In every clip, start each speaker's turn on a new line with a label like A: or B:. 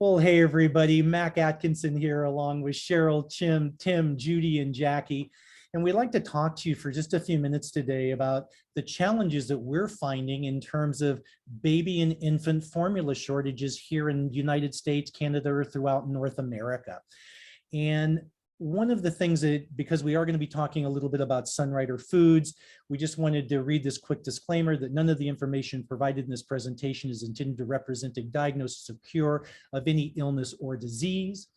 A: Well, hey, everybody, Mac Atkinson here, along with Cheryl, Tim, Judy, and Jackie. And we'd like to talk to you for just a few minutes today about the challenges that we're finding in terms of baby and infant formula shortages here in the United States, Canada, or throughout North America. And one of the things that, because we are going to be talking a little bit about Sunrider Foods, we just wanted to read this quick disclaimer that none of the information provided in this presentation is intended to represent a diagnosis or cure of any illness or disease.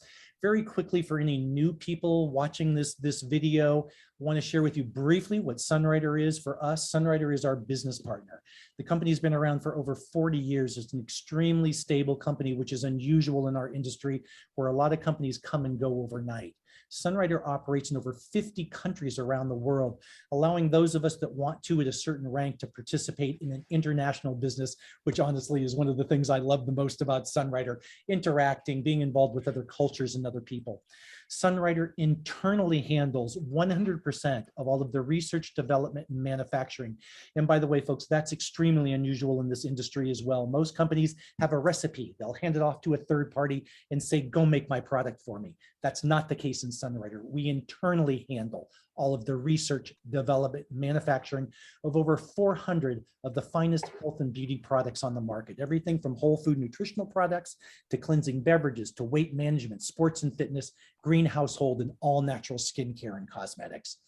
A: Very quickly, for any new people watching this video, I want to share with you briefly what Sunrider is for us. Sunrider is our business partner. The company's been around for over 40 years. It's an extremely stable company, which is unusual in our industry, where a lot of companies come and go overnight. Sunrider operates in over 50 countries around the world, allowing those of us that want to at a certain rank to participate in an international business, which honestly is one of the things I love the most about Sunrider, interacting, being involved with other cultures and other people. Sunrider internally handles 100% of all of the research, development, and manufacturing. And by the way, folks, that's extremely unusual in this industry as well. Most companies have a recipe. They'll hand it off to a third party and say, go make my product for me. That's not the case in Sunrider. We internally handle all of the research, development, manufacturing of over 400 of the finest health and beauty products on the market. Everything from whole food nutritional products to cleansing beverages to weight management, sports and fitness, green household, and all natural skincare and cosmetics.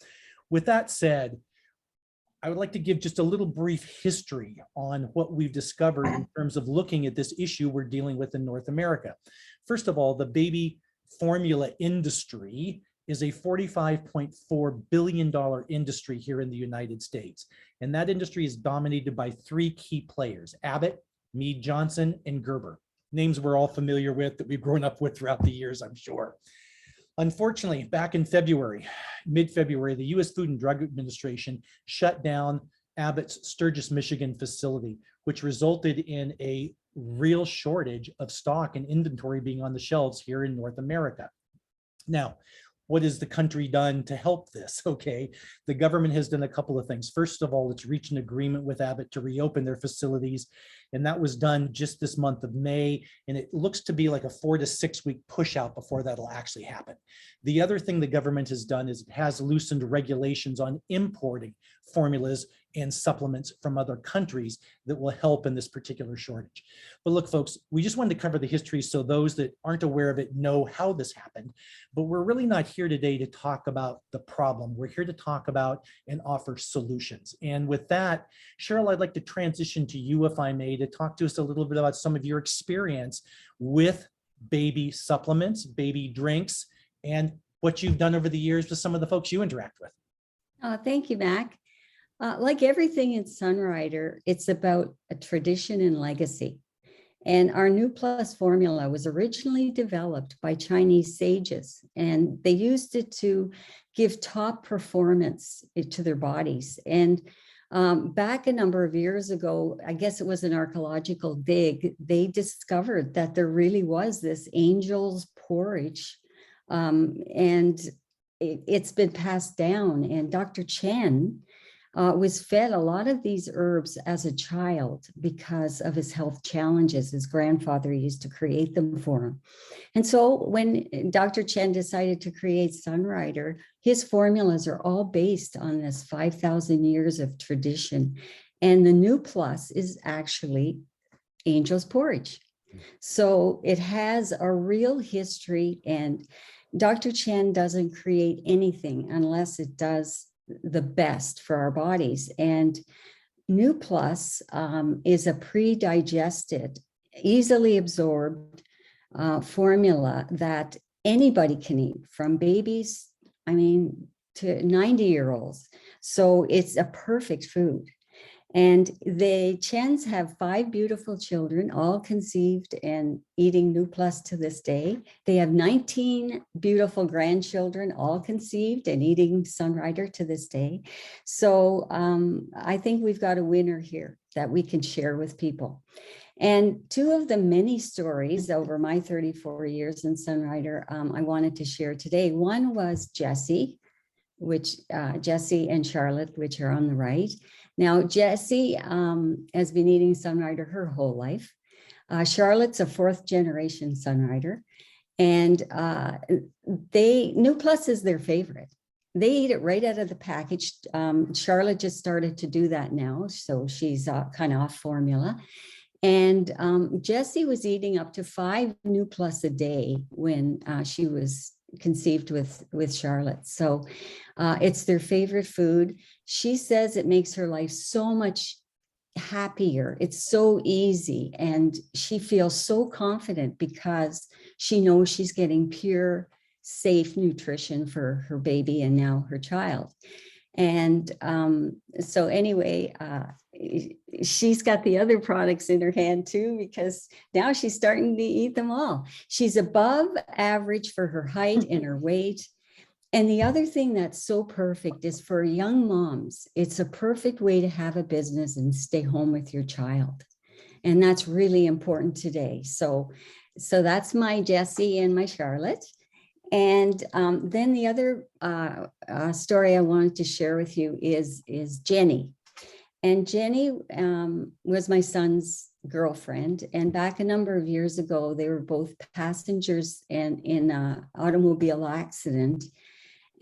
A: With that said, I would like to give just a little brief history on what we've discovered in terms of looking at this issue we're dealing with in North America. First of all, the baby formula industry is a $45.4 billion industry here in the United States. And that industry is dominated by three key players: Abbott, Mead Johnson, and Gerber. Names we're all familiar with, that we've grown up with throughout the years, I'm sure. Unfortunately, back in February, mid-February, the U.S. Food and Drug Administration shut down Abbott's Sturgis, Michigan facility, which resulted in a real shortage of stock and inventory being on the shelves here in North America. Now, what has the country done to help this? Okay, the government has done a couple of things. First of all, it's reached an agreement with Abbott to reopen their facilities, and that was done just this month of May, and it looks to be like a 4 to 6 week push out before that'll actually happen. The other thing the government has done is it has loosened regulations on importing formulas and supplements from other countries that will help in this particular shortage. But look, folks, we just wanted to cover the history so those that aren't aware of it know how this happened. But we're really not here today to talk about the problem. We're here to talk about and offer solutions. And with that, Cheryl, I'd like to transition to you, if I may, to talk to us a little bit about some of your experience with baby supplements, baby drinks, and what you've done over the years with some of the folks you interact with.
B: Thank you, Mac. Like everything in Sunrider, it's about a tradition and legacy. And our New Plus formula was originally developed by Chinese sages, and they used it to give top performance to their bodies. And back a number of years ago, I guess it was an archaeological dig, they discovered that there really was this angel's porridge, and it's been passed down. And Dr. Chen was fed a lot of these herbs as a child because of his health challenges. His grandfather used to create them for him. And so when Dr. Chen decided to create Sunrider, his formulas are all based on this 5,000 years of tradition. And the New Plus is actually angel's porridge. So it has a real history, and Dr. Chen doesn't create anything unless it does the best for our bodies. And New Plus is a pre-digested, easily absorbed formula that anybody can eat, from babies, to 90-year-olds. So it's a perfect food. And the Chens have 5 beautiful children, all conceived and eating New Plus to this day. They have 19 beautiful grandchildren, all conceived and eating Sunrider to this day. So I think we've got a winner here that we can share with people. And 2 of the many stories over my 34 years in Sunrider I wanted to share today. One was Jessie, Jessie and Charlotte, which are on the right. Now, Jessie has been eating Sunrider her whole life. Charlotte's a 4th-generation Sunrider, and New Plus is their favorite. They eat it right out of the package. Charlotte just started to do that now, so she's kind of off formula. And Jessie was eating up to 5 New Plus a day when she was conceived with Charlotte. So it's their favorite food. She says it makes her life so much happier. It's so easy, and she feels so confident because she knows she's getting pure, safe nutrition for her baby and now her child. And so anyway, she's got the other products in her hand too, because now she's starting to eat them all. She's above average for her height and her weight. And the other thing that's so perfect is for young moms, it's a perfect way to have a business and stay home with your child. And that's really important today. So that's my Jessie and my Charlotte. And then the other story I wanted to share with you is Jenny. And Jenny was my son's girlfriend. And back a number of years ago, they were both passengers in an automobile accident.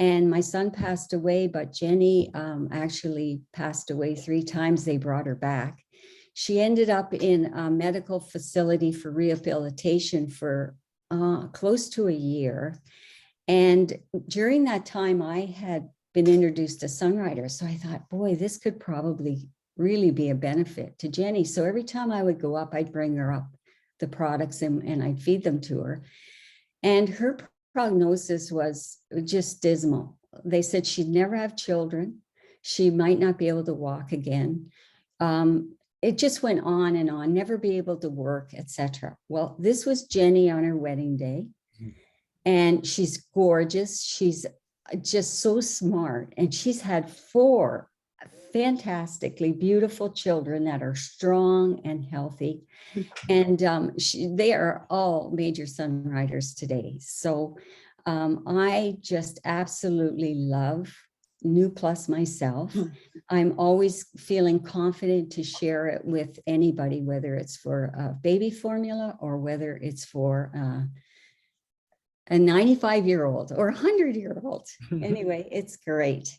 B: And my son passed away, but Jenny actually passed away 3 times. They brought her back. She ended up in a medical facility for rehabilitation for close to a year. And during that time, I had been introduced to Sunrider. So I thought, boy, this could probably really be a benefit to Jenny. So every time I would go up, I'd bring her up the products and I'd feed them to her. And her prognosis was just dismal. They said she'd never have children. She might not be able to walk again. It just went on and on, never be able to work, etc. Well, this was Jenny on her wedding day. And she's gorgeous. She's just so smart. And she's had 4 fantastically beautiful children that are strong and healthy. And they are all major Sunriders today. So I just absolutely love New Plus myself. I'm always feeling confident to share it with anybody, whether it's for a baby formula or whether it's for a 95-year-old or a 100-year-old. Anyway, it's great.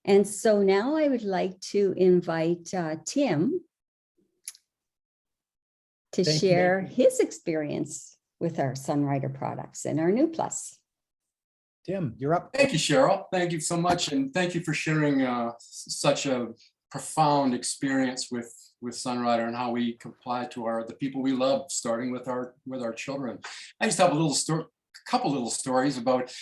B: And so now I would like to invite Tim to share his experience with our Sunrider products and our New Plus.
A: Tim, you're up.
C: Thank you, Cheryl. Thank you so much. And thank you for sharing such a profound experience with Sunrider and how we comply to the people we love, starting with our children. I just have a couple little stories about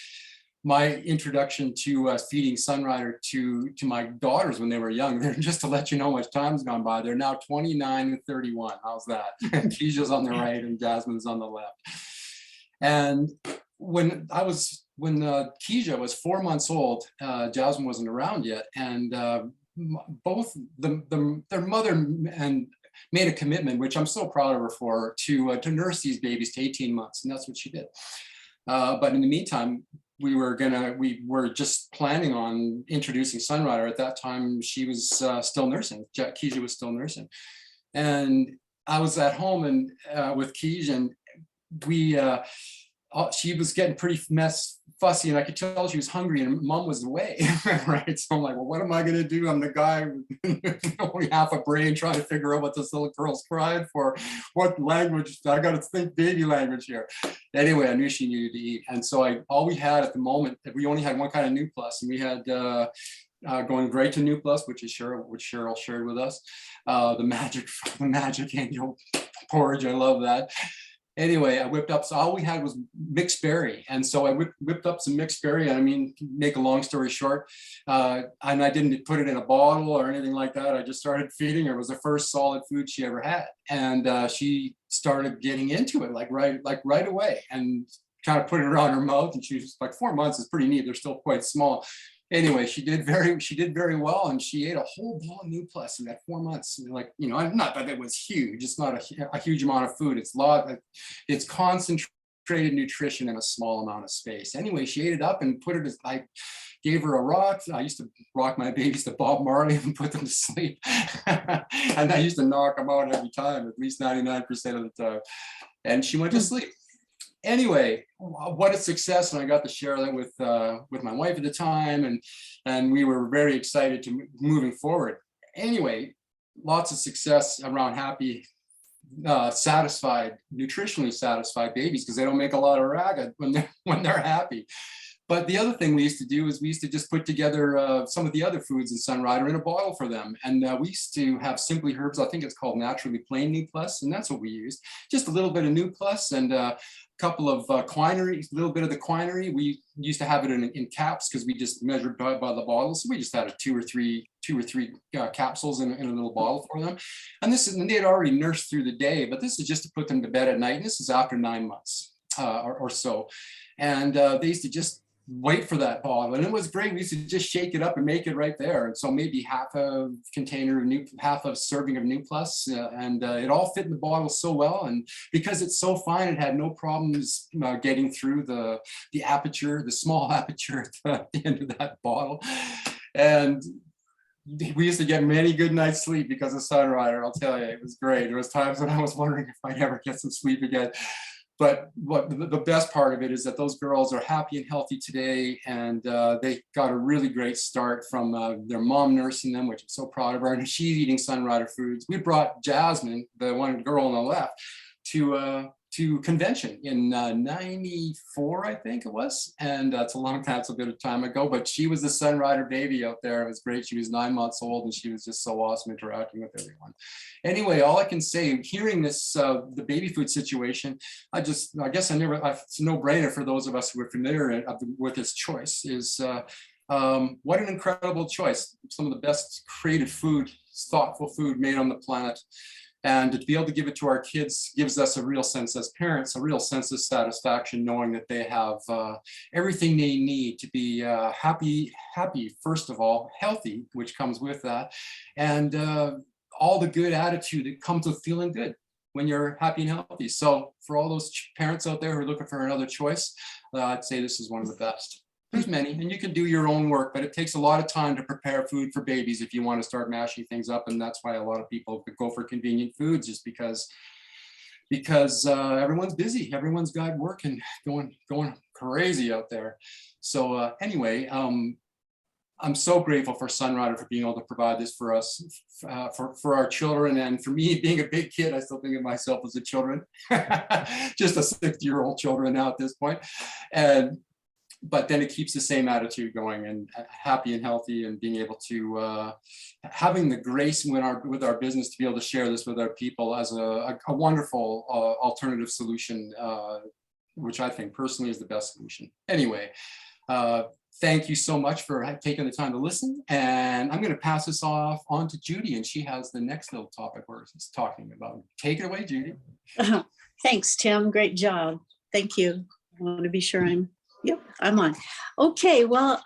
C: my introduction to feeding Sunrider to my daughters when they were young. They're just to let you know how much time's gone by. They're now 29 and 31. How's that? Keisha's on the right and Jasmine's on the left. And when Keisha was 4 months old, Jasmine wasn't around yet, and both their mother and made a commitment, which I'm so proud of her for, to nurse these babies to 18 months, and that's what she did. But in the meantime, we were just planning on introducing Sunrider. At that time, she was still nursing. Keisha was still nursing, and I was at home and with Keisha, and she was getting pretty fussy, and I could tell she was hungry, and Mom was away, right? So I'm like, well, what am I going to do? I'm the guy with only half a brain trying to figure out what this little girl's crying for. What language? I got to think baby language here. Anyway, I knew she needed to eat, and so all we had at the moment, we only had one kind of New Plus, and we had going great to New Plus, which Cheryl shared with us, the magic angel porridge. I love that. Anyway, I whipped up, so all we had was mixed berry. And so I whipped up some mixed berry. I mean, make a long story short, and I didn't put it in a bottle or anything like that. I just started feeding her. It was the first solid food she ever had. And she started getting into it right away and kind of put it around her mouth. And she was like, 4 months is pretty neat. They're still quite small. Anyway, she did very well, and she ate a whole bowl of New Plus in that 4 months. Like, you know, not that it was huge. It's not a huge amount of food. It's concentrated nutrition in a small amount of space. Anyway, she ate it up and put it as gave her a rock. I used to rock my babies to Bob Marley and put them to sleep. And I used to knock them out every time, at least 99% of the time. And she went to sleep. Anyway, what a success. And I got to share that with my wife at the time. And we were very excited to moving forward. Anyway, lots of success around happy, satisfied, nutritionally satisfied babies, because they don't make a lot of raga when they're happy. But the other thing we used to do is we used to just put together some of the other foods in Sunrider in a bottle for them. And we used to have Simply Herbs, I think it's called Naturally Plain New Plus, and that's what we used. Just a little bit of New Plus and a couple of quinary, a little bit of the quinary. We used to have it in caps because we just measured by the bottle. So we just had two or three capsules in a little bottle for them. And and they had already nursed through the day, but this is just to put them to bed at night. And this is after 9 months or so. And they used to just wait for that bottle, and it was great. We used to just shake it up and make it right there. And so maybe half a container of half a serving of New Plus, and it all fit in the bottle so well. And because it's so fine, it had no problems getting through the aperture, the small aperture at the end of that bottle. And we used to get many good nights sleep because of Sunrider. I'll tell you, it was great. There was times when I was wondering if I'd ever get some sleep again. But what the best part of it is that those girls are happy and healthy today, and they got a really great start from their mom nursing them, which I'm so proud of her. And she's eating Sunrider Foods. We brought Jasmine, the one girl on the left, to convention in 94, I think it was. And that's a long time, it's a bit of time ago, but she was the Sunrider baby out there. It was great. She was 9 months old, and she was just so awesome interacting with everyone. Anyway, all I can say, hearing this, the baby food situation, it's a no-brainer for those of us who are familiar with this choice, is what an incredible choice. Some of the best creative food, thoughtful food made on the planet. And to be able to give it to our kids gives us a real sense as parents, a real sense of satisfaction, knowing that they have everything they need to be happy, first of all, healthy, which comes with that, and all the good attitude that comes with feeling good when you're happy and healthy. So for all those parents out there who are looking for another choice, I'd say this is one of the best. There's many, and you can do your own work, but it takes a lot of time to prepare food for babies if you want to start mashing things up. And that's why a lot of people could go for convenient foods, just because everyone's busy. Everyone's got work and going crazy out there. So anyway, I'm so grateful for Sunrider for being able to provide this for us, for our children. And for me, being a big kid, I still think of myself as a children, just a 60-year-old children now at this point. But then it keeps the same attitude going, and happy and healthy, and being able to having the grace with our business to be able to share this with our people as a wonderful alternative solution, which I think personally is the best solution. Anyway, thank you so much for taking the time to listen, and I'm going to pass this on to Judy, and she has the next little topic we're talking about. Take it away, Judy.
D: Thanks, Tim. Great job. Thank you. I want to be sure I'm on. Okay, well,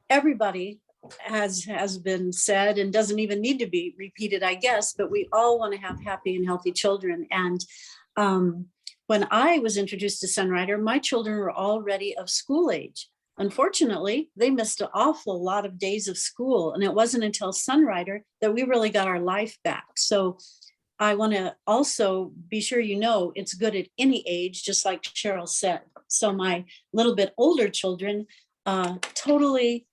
D: everybody has been said and doesn't even need to be repeated, I guess, but we all want to have happy and healthy children. And when I was introduced to Sunrider, my children were already of school age. Unfortunately, they missed an awful lot of days of school, and it wasn't until Sunrider that we really got our life back. So I want to also be sure you know it's good at any age, just like Cheryl said. So my little bit older children totally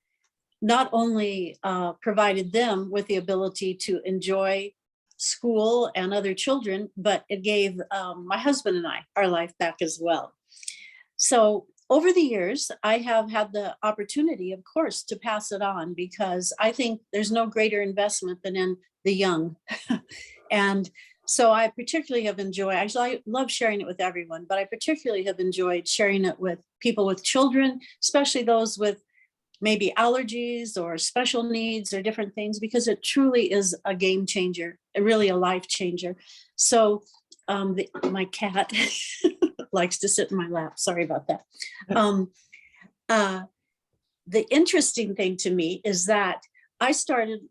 D: not only provided them with the ability to enjoy school and other children, but it gave my husband and I our life back as well. So over the years, I have had the opportunity, of course, to pass it on, because I think there's no greater investment than in the young. And so I particularly have enjoyed, actually I love sharing it with everyone, but I particularly have enjoyed sharing it with people with children, especially those with maybe allergies or special needs or different things, because it truly is a game changer, really a life changer. So my cat likes to sit in my lap. Sorry about that. The interesting thing to me is that I started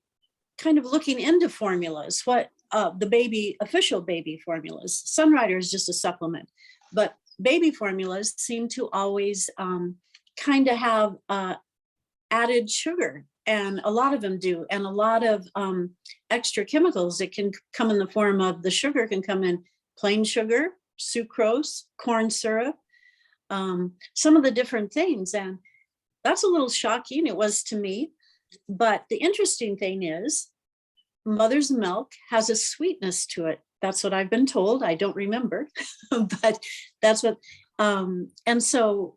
D: kind of looking into formulas, what the official baby formulas. Sunrider is just a supplement, but baby formulas seem to always kind of have added sugar, and a lot of them do, and a lot of extra chemicals. It can come in the form of, the sugar can come in plain sugar, sucrose, corn syrup, some of the different things. And that's a little shocking. It was to me. But the interesting thing is, mother's milk has a sweetness to it. That's what I've been told. I don't remember, but that's what, and so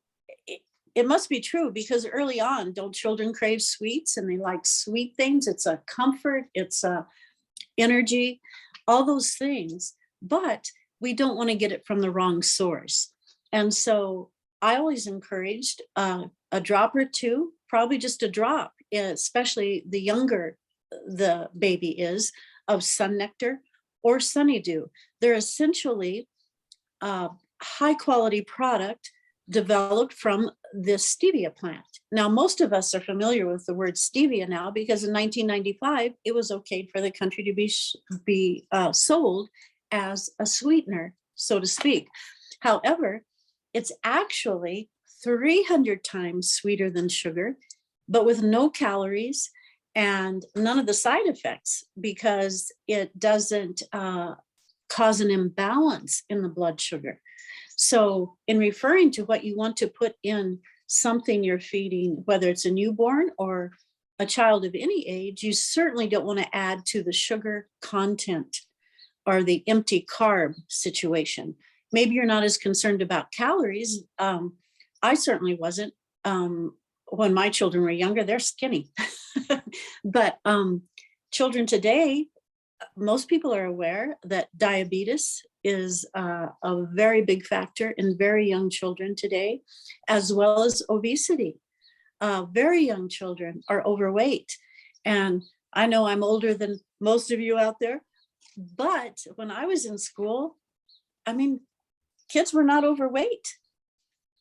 D: it must be true, because early on, don't children crave sweets, and they like sweet things? It's a comfort, it's a energy, all those things, but we don't want to get it from the wrong source. And so I always encouraged a drop or two, probably just a drop, especially the younger the baby is, of sun nectar or sunny dew. They're essentially a high quality product developed from this stevia plant. Now, most of us are familiar with the word stevia now, because in 1995, it was okay for the country to be sold as a sweetener, so to speak. However, it's actually 300 times sweeter than sugar, but with no calories and none of the side effects, because it doesn't cause an imbalance in the blood sugar. So in referring to what you want to put in something you're feeding, whether it's a newborn or a child of any age, you certainly don't want to add to the sugar content or the empty carb situation. Maybe you're not as concerned about calories. I certainly wasn't. When my children were younger, they're skinny. But children today, most people are aware that diabetes is a very big factor in very young children today, as well as obesity. Very young children are overweight. And I know I'm older than most of you out there, but when I was in school, I mean, kids were not overweight.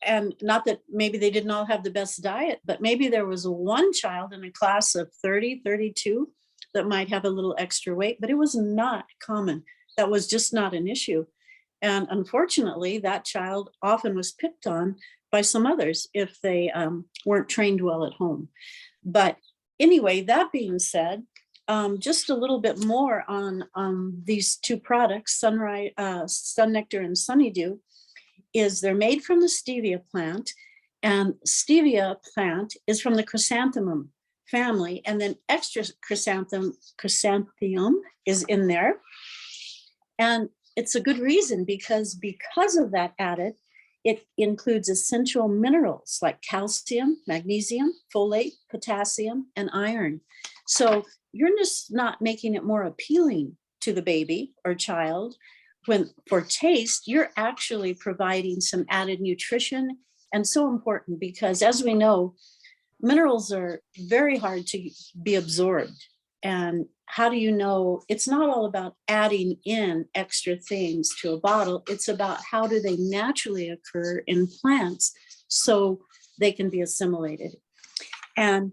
D: And not that maybe they didn't all have the best diet, but maybe there was one child in a class of 30, 32 that might have a little extra weight, but it was not common. That was just not an issue. And unfortunately, that child often was picked on by some others if they weren't trained well at home. But anyway, that being said, just a little bit more on these two products, Sun Nectar and Sunny Dew, is they're made from the stevia plant, and stevia plant is from the chrysanthemum family, and then extra chrysanthemum is in there. And it's a good reason, because of that added, it includes essential minerals like calcium, magnesium, folate, potassium, and iron. So you're just not making it more appealing to the baby or child. When for taste, you're actually providing some added nutrition, and so important, because as we know, minerals are very hard to be absorbed. And how do you know? It's not all about adding in extra things to a bottle. It's about how do they naturally occur in plants so they can be assimilated. And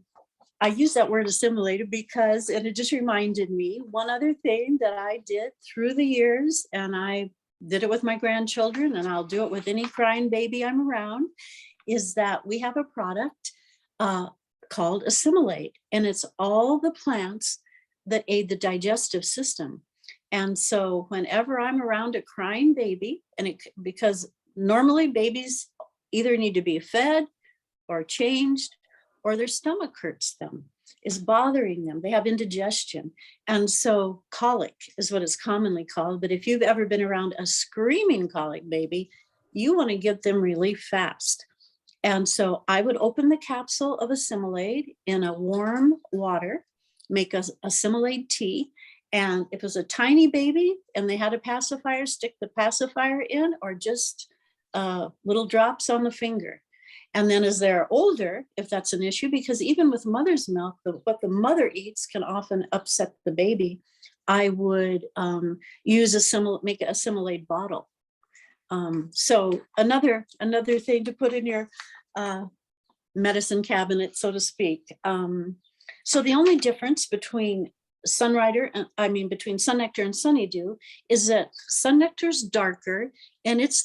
D: I use that word assimilated because, and it just reminded me, one other thing that I did through the years, and I did it with my grandchildren, and I'll do it with any crying baby I'm around, is that we have a product called Assimilate, and it's all the plants that aid the digestive system. And so whenever I'm around a crying baby, because normally babies either need to be fed or changed, or their stomach hurts them, is bothering them. They have indigestion. And so colic is what it's commonly called. But if you've ever been around a screaming colic baby, you want to give them relief fast. And so I would open the capsule of Assimilate in a warm water, make a Assimilate tea. And if it was a tiny baby and they had a pacifier, stick the pacifier in, or just little drops on the finger. And then as they're older, if that's an issue, because even with mother's milk, what the mother eats can often upset the baby, I would make an Assimilate bottle. So another thing to put in your medicine cabinet, so to speak. So the only difference between Sun Nectar and Sunny Dew is that Sun Nectar is darker, and it's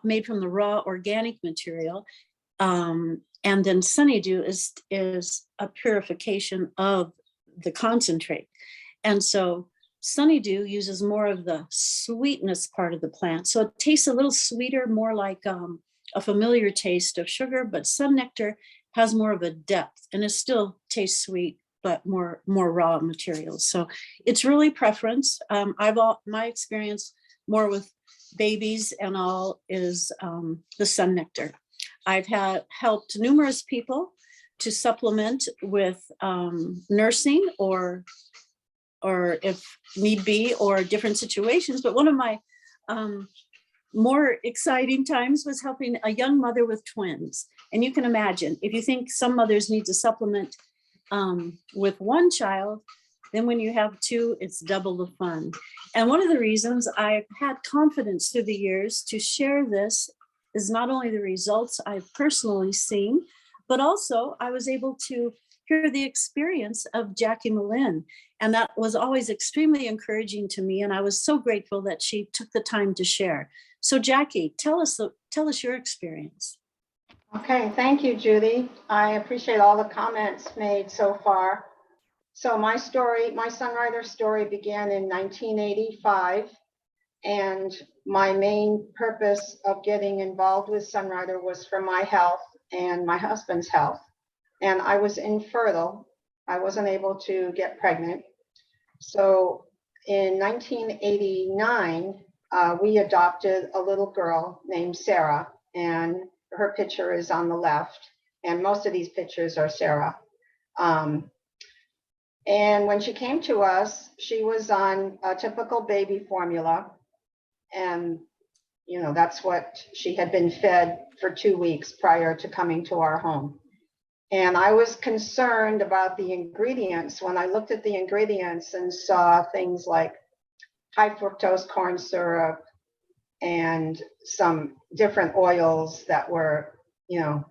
D: made from the raw organic material. And then Sunnydew is a purification of the concentrate. And so Sunnydew uses more of the sweetness part of the plant. So it tastes a little sweeter, more like a familiar taste of sugar, but Sun Nectar has more of a depth, and it still tastes sweet, but more raw materials. So it's really preference. My experience more with babies and all is the Sun Nectar. I've helped numerous people to supplement with nursing or if need be, or different situations. But one of my more exciting times was helping a young mother with twins. And you can imagine, if you think some mothers need to supplement with one child, then when you have two, it's double the fun. And one of the reasons I've had confidence through the years to share this is not only the results I've personally seen, but also I was able to hear the experience of Jacky Malin. And that was always extremely encouraging to me. And I was so grateful that she took the time to share. So Jacky, tell us your experience.
E: Okay, thank you, Judy. I appreciate all the comments made so far. So my story, my Sunrider story began in 1985. And my main purpose of getting involved with Sunrider was for my health and my husband's health. And I was infertile. I wasn't able to get pregnant. So in 1989, we adopted a little girl named Sarah, and her picture is on the left. And most of these pictures are Sarah. And when she came to us, she was on a typical baby formula. And, you know, that's what she had been fed for 2 weeks prior to coming to our home. And I was concerned about the ingredients when I looked at the ingredients and saw things like high fructose corn syrup and some different oils that were, you know,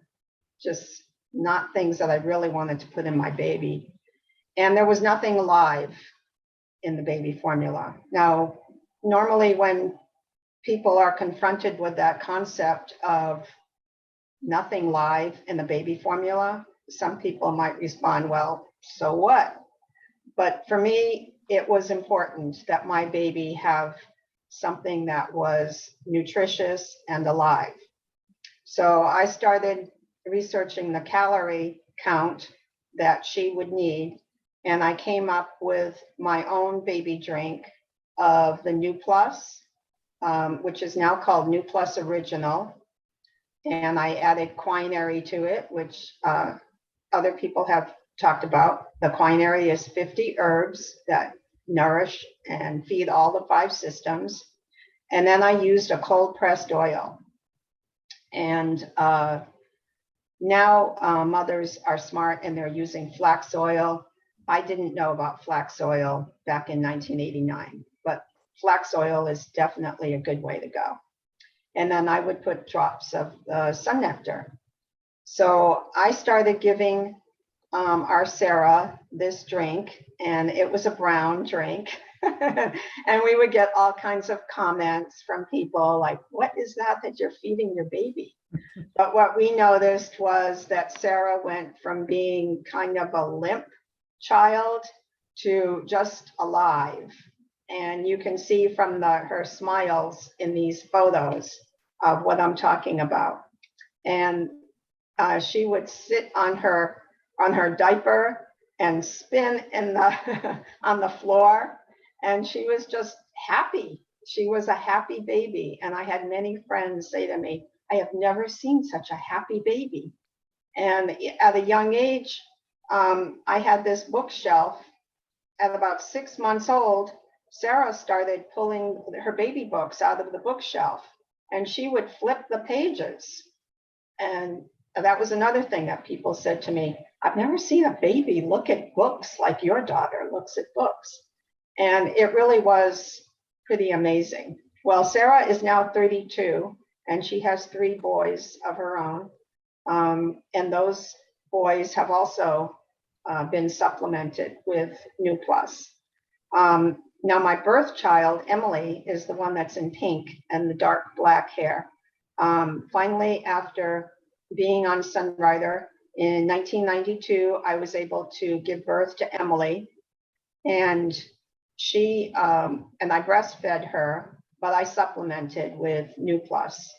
E: just not things that I really wanted to put in my baby. And there was nothing alive in the baby formula. Now, normally when people are confronted with that concept of nothing live in the baby formula, some people might respond, well, so what? But for me, it was important that my baby have something that was nutritious and alive. So I started researching the calorie count that she would need, and I came up with my own baby drink of the New Plus, which is now called New Plus Original. And I added quinary to it, which other people have talked about. The quinary is 50 herbs that nourish and feed all the 5 systems. And then I used a cold pressed oil. And now mothers are smart and they're using flax oil. I didn't know about flax oil back in 1989, but flax oil is definitely a good way to go. And then I would put drops of sun nectar. So I started giving our Sarah this drink, and it was a brown drink. And we would get all kinds of comments from people like, what is that you're feeding your baby? But what we noticed was that Sarah went from being kind of a limp child to just alive. And you can see from her smiles in these photos of what I'm talking about. And she would sit on her diaper and spin in the on the floor, and she was just happy. She was a happy baby. And I had many friends say to me, I have never seen such a happy baby. And at a young age, I had this bookshelf. At about 6 months old, Sarah started pulling her baby books out of the bookshelf, and she would flip the pages. And that was another thing that people said to me, I've never seen a baby look at books like your daughter looks at books. And it really was pretty amazing. Well, Sarah is now 32, and she has 3 boys of her own. And those boys have also been supplemented with New Plus. Now my birth child, Emily, is the one that's in pink and the dark black hair. Finally, after being on Sunrider. In 1992, I was able to give birth to Emily, and she and I breastfed her, but I supplemented with New Plus.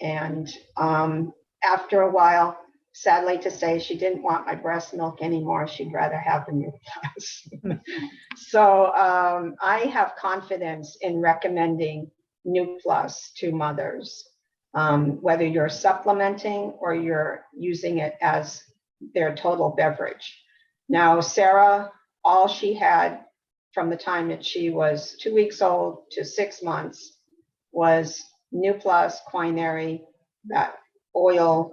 E: And after a while, sadly to say, she didn't want my breast milk anymore. She'd rather have the New Plus. So I have confidence in recommending New Plus to mothers, whether you're supplementing or you're using it as their total beverage. Now, Sarah, all she had from the time that she was 2 weeks old to 6 months was New Plus, Quinary, that oil,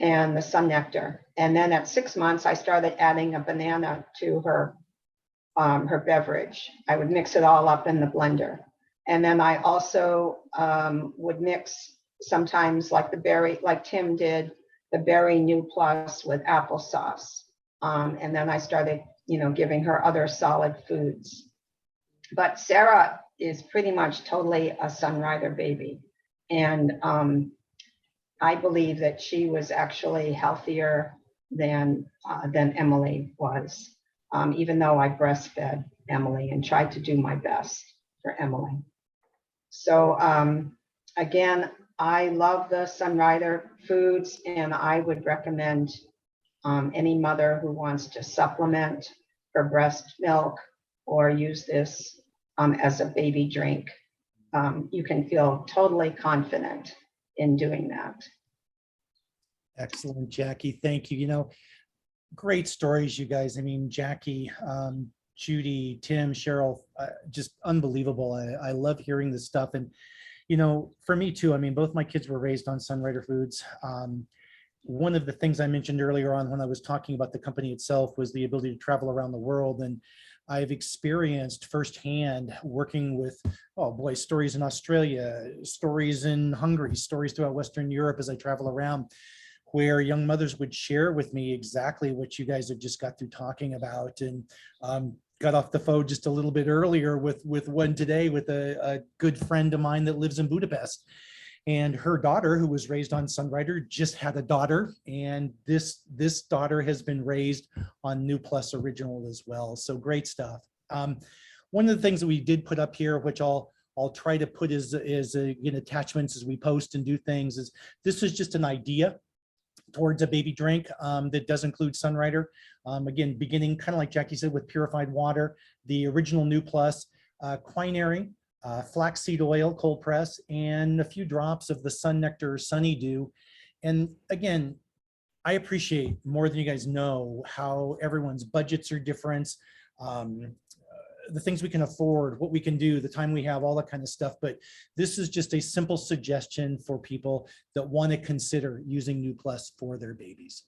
E: and the Sun Nectar. And then at 6 months, I started adding a banana to her beverage. I would mix it all up in the blender. And then I also would mix sometimes, like the berry, like Tim did, the berry New Plus with applesauce. And then I started, giving her other solid foods. But Sarah is pretty much totally a Sunrider baby. And I believe that she was actually healthier than Emily was, even though I breastfed Emily and tried to do my best for Emily. So again, I love the Sunrider Foods, and I would recommend any mother who wants to supplement her breast milk or use this as a baby drink. You can feel totally confident in doing that.
A: Excellent, Jacky. Thank you. Great stories, you guys. I mean, Jacky, Judy, Tim, Cheryl, just unbelievable. I love hearing this stuff. And, for me too, I mean, both my kids were raised on Sunrider Foods. One of the things I mentioned earlier on when I was talking about the company itself was the ability to travel around the world. And I've experienced firsthand working with, oh boy, stories in Australia, stories in Hungary, stories throughout Western Europe as I travel around, where young mothers would share with me exactly what you guys have just got through talking about. And got off the phone just a little bit earlier with one today with a good friend of mine that lives in Budapest. And her daughter, who was raised on Sunrider, just had a daughter, and this daughter has been raised on New Plus Original as well. So great stuff. One of the things that we did put up here, which I'll try to put as attachments as we post and do things, is this is just an idea towards a baby drink that does include Sunrider. Again, beginning kind of like Jacky said with purified water, the original New Plus, quinary, flaxseed oil, cold press, and a few drops of the Sun Nectar Sunny Dew. And again, I appreciate more than you guys know how everyone's budgets are different, the things we can afford, what we can do, the time we have, all that kind of stuff. But this is just a simple suggestion for people that want to consider using New Plus for their babies.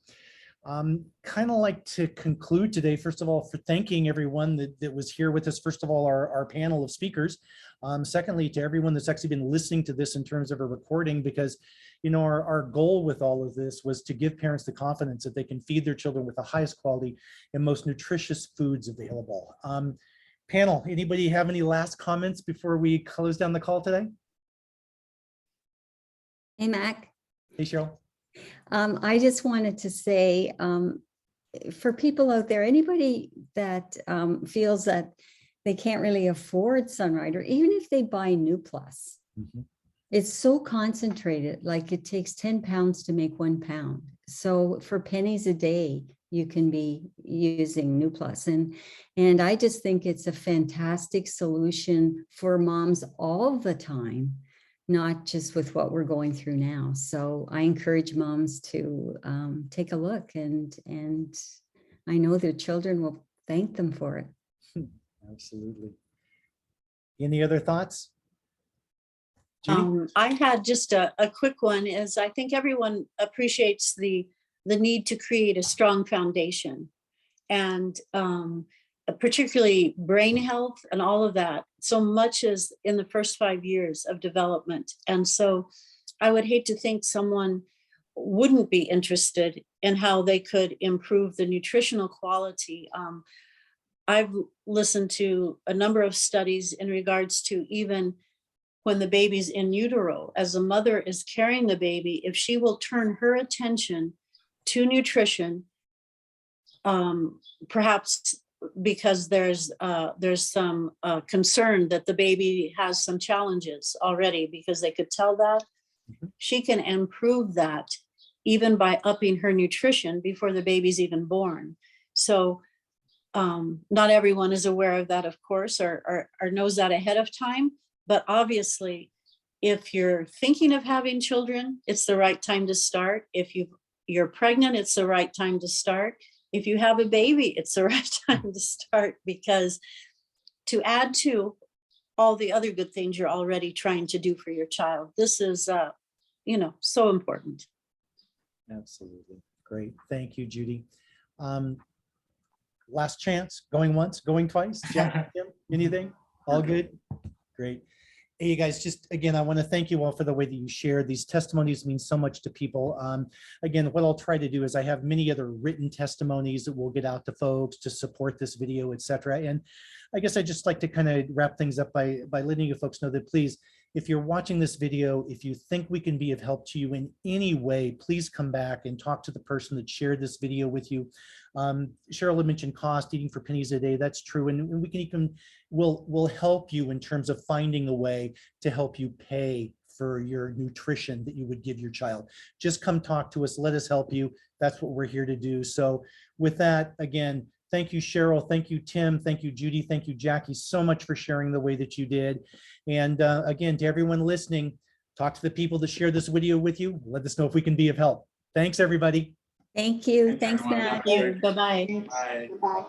A: Kind of like to conclude today, first of all, for thanking everyone that was here with us. First of all, our panel of speakers. Secondly, to everyone that's actually been listening to this in terms of a recording, because our goal with all of this was to give parents the confidence that they can feed their children with the highest quality and most nutritious foods available. Panel, anybody have any last comments before we close down the call today?
B: Hey, Mac.
A: Hey, Cheryl.
B: I just wanted to say, for people out there, anybody that feels that they can't really afford Sunrider, even if they buy New Plus, it's so concentrated, like it takes 10 pounds to make 1 pound. So for pennies a day, you can be using New Plus. And I just think it's a fantastic solution for moms all the time, not just with what we're going through now. So I encourage moms to take a look, and I know their children will thank them for it.
A: Absolutely. Any other thoughts?
D: I had just a quick one. Is I think everyone appreciates the need to create a strong foundation, and particularly brain health and all of that, so much as in the first 5 years of development. And so I would hate to think someone wouldn't be interested in how they could improve the nutritional quality. I've listened to a number of studies in regards to even when the baby's in utero, as the mother is carrying the baby, if she will turn her attention to nutrition, perhaps because there's some concern that the baby has some challenges already, because they could tell that, she can improve that even by upping her nutrition before the baby's even born. So not everyone is aware of that, of course, or knows that ahead of time. But obviously, if you're thinking of having children, it's the right time to start. If you're pregnant, it's the right time to start. If you have a baby, it's the right time to start, because to add to all the other good things you're already trying to do for your child, this is, so important.
A: Absolutely. Great. Thank you, Judy. Last chance, going once, going twice. Jack, Tim, anything? All good? Great. Hey, you guys, just again, I want to thank you all for the way that you shared. These testimonies mean so much to people. Again, what I'll try to do is I have many other written testimonies that we'll get out to folks to support this video, etc. And I guess I just like to kind of wrap things up by letting you folks know that, please, if you're watching this video, if you think we can be of help to you in any way, please come back and talk to the person that shared this video with you. Cheryl had mentioned cost, eating for pennies a day. That's true. And we can even, we'll help you in terms of finding a way to help you pay for your nutrition that you would give your child. Just come talk to us. Let us help you. That's what we're here to do. So with that, again, thank you, Cheryl. Thank you, Tim. Thank you, Judy. Thank you, Jackie, so much for sharing the way that you did. And again, to everyone listening, talk to the people that share this video with you. Let us know if we can be of help. Thanks, everybody.
B: Thank you. Thanks,
C: everyone.
B: Matt.
D: Thank you. Bye-bye.
E: Thanks.
C: Bye.
E: Bye.